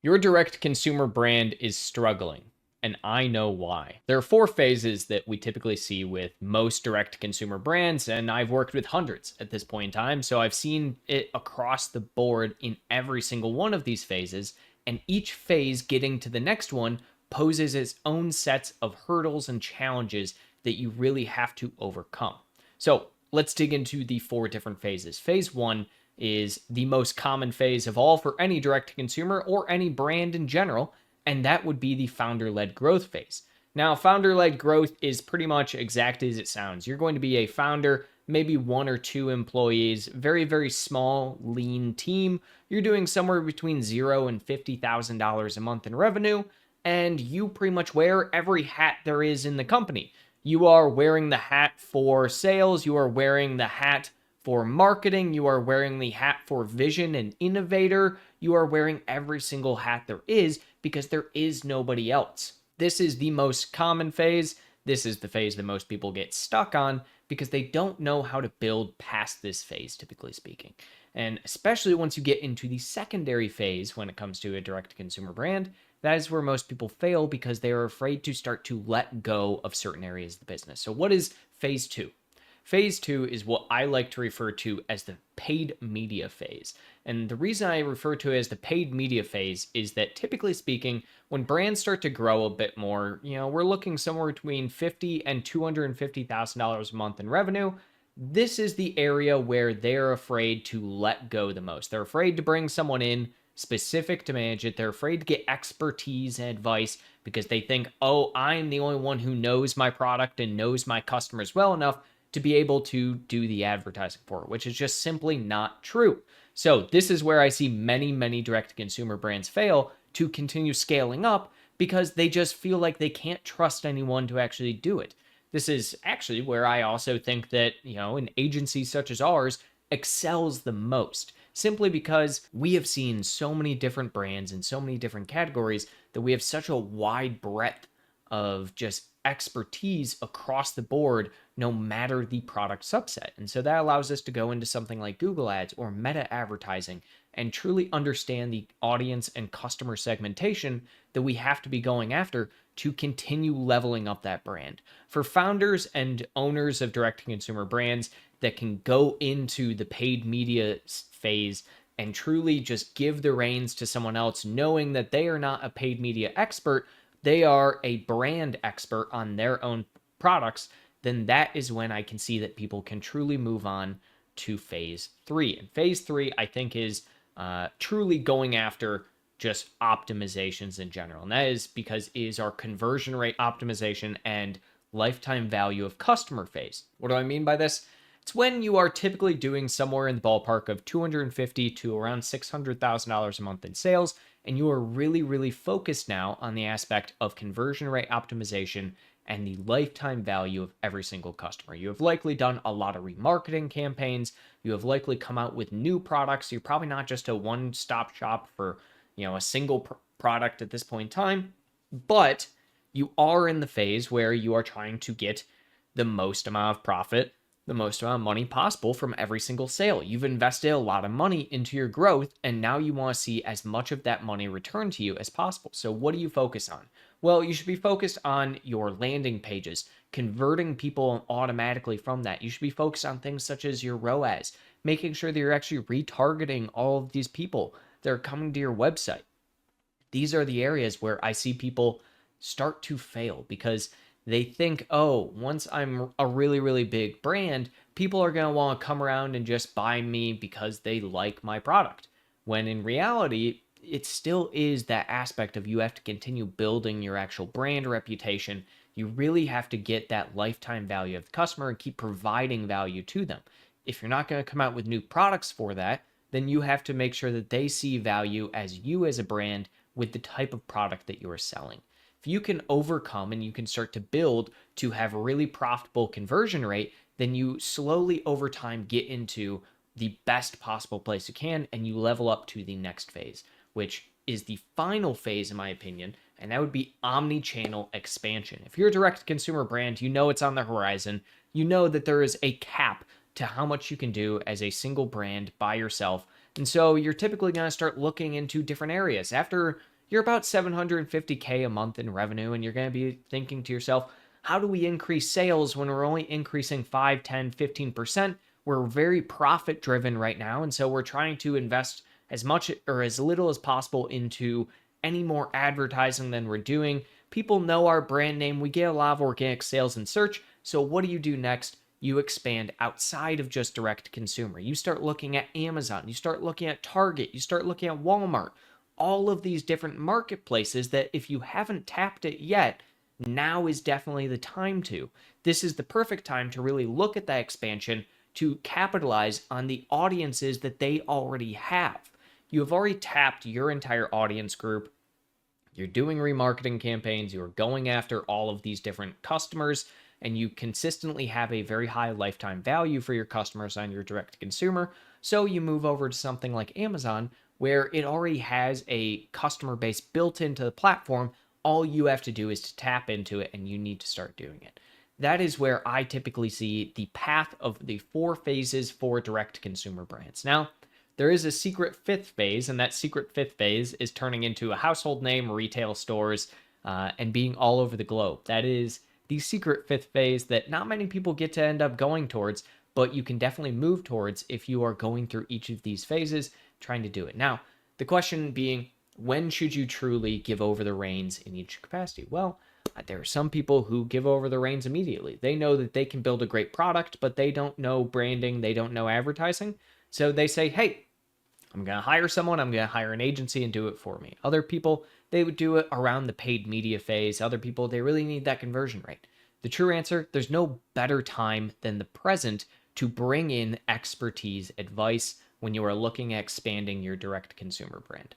Your direct consumer brand is struggling, and I know why. There are four phases that we typically see with most direct consumer brands, and I've worked with hundreds at this point in time, so I've seen it across the board in every single one of these phases, and each phase getting to the next one poses its own sets of hurdles and challenges that you really have to overcome. So let's dig into the four different phases. Phase one is the most common phase of all for any direct to consumer or any brand in general, and that would be the founder led growth phase. Now, founder led growth is pretty much exactly as it sounds. You're going to be a founder, maybe one or two employees, very, very small, lean team. You're doing somewhere between $0 and $50,000 a month in revenue, and you pretty much wear every hat there is in the company. You are wearing the hat for sales, you are wearing the hat for marketing, you are wearing the hat for vision and innovator, you are wearing every single hat there is because there is nobody else. This is the most common phase. This is the phase that most people get stuck on because they don't know how to build past this phase, typically speaking. And especially once you get into the secondary phase when it comes to a direct consumer brand, that is where most people fail because they are afraid to start to let go of certain areas of the business. So, what is phase two? Phase two is what I like to refer to as the paid media phase. And the reason I refer to it as the paid media phase is that typically speaking, when brands start to grow a bit more, we're looking somewhere between $50,000 and $250,000 a month in revenue. This is the area where they're afraid to let go the most. They're afraid to bring someone in specific to manage it. They're afraid to get expertise and advice because they think, oh, I'm the only one who knows my product and knows my customers well enough to be able to do the advertising for it, which is just simply not true. So this is where I see many direct-to-consumer brands fail to continue scaling up because they just feel like they can't trust anyone to actually do it. This is actually where I also think that, an agency such as ours excels the most, simply because we have seen so many different brands in so many different categories that we have such a wide breadth of just expertise across the board, no matter the product subset. And so that allows us to go into something like Google Ads or meta advertising and truly understand the audience and customer segmentation that we have to be going after to continue leveling up that brand. For founders and owners of direct-to-consumer brands that can go into the paid media phase and truly just give the reins to someone else, knowing that they are not a paid media expert, they are a brand expert on their own products, then that is when I can see that people can truly move on to phase three. And phase three, I think, is truly going after just optimizations in general. And that is because it is our conversion rate optimization and lifetime value of customer phase. What do I mean by this? It's when you are typically doing somewhere in the ballpark of $250,000 to around $600,000 a month in sales, and you are really focused now on the aspect of conversion rate optimization and the lifetime value of every single customer. You have likely done a lot of remarketing campaigns. You have likely come out with new products. You're probably not just a one-stop shop for, a single product at this point in time, but you are in the phase where you are trying to get the most amount of profit, the most amount of money possible from every single sale. You've invested a lot of money into your growth, and now you want to see as much of that money return to you as possible. So what do you focus on? Well, you should be focused on your landing pages, converting people automatically from that. You should be focused on things such as your ROAS, making sure that you're actually retargeting all of these people that are coming to your website. These are the areas where I see people start to fail because they think, oh, once I'm a really big brand, people are going to want to come around and just buy me because they like my product. When in reality, it still is that aspect of you have to continue building your actual brand reputation. You really have to get that lifetime value of the customer and keep providing value to them. If you're not going to come out with new products for that, then you have to make sure that they see value as you as a brand with the type of product that you are selling. If you can overcome and you can start to build to have a really profitable conversion rate, then you slowly over time get into the best possible place you can and you level up to the next phase, which is the final phase in my opinion, and that would be omni-channel expansion. If you're a direct consumer brand, you know it's on the horizon. You know that there is a cap to how much you can do as a single brand by yourself. And so you're typically going to start looking into different areas. After you're about 750K a month in revenue, and you're going to be thinking to yourself, how do we increase sales when we're only increasing 5, 10, 15%? We're very profit driven right now, and so we're trying to invest as much or as little as possible into any more advertising than we're doing. People know our brand name. We get a lot of organic sales and search. So what do you do next? You expand outside of just direct to consumer. You start looking at Amazon. You start looking at Target. You start looking at Walmart. All of these different marketplaces that if you haven't tapped it yet, now is definitely the time to. This is the perfect time to really look at that expansion to capitalize on the audiences that they already have. You have already tapped your entire audience group. You're doing remarketing campaigns. You're going after all of these different customers, and you consistently have a very high lifetime value for your customers on your direct to consumer. So you move over to something like Amazon, where it already has a customer base built into the platform. All you have to do is to tap into it, and you need to start doing it. That is where I typically see the path of the 4 phases for direct to consumer brands. Now, there is a secret 5th phase, and that secret 5th phase is turning into a household name, retail stores, and being all over the globe. That is the secret 5th phase that not many people get to end up going towards, but you can definitely move towards if you are going through each of these phases, trying to do it. Now, the question being, when should you truly give over the reins in each capacity? Well, there are some people who give over the reins immediately. They know that they can build a great product, but they don't know branding, they don't know advertising. So they say, hey, I'm going to hire someone, I'm going to hire an agency and do it for me. Other people, they would do it around the paid media phase. Other people, they really need that conversion rate. The true answer, there's no better time than the present to bring in expertise, advice when you are looking at expanding your direct consumer brand.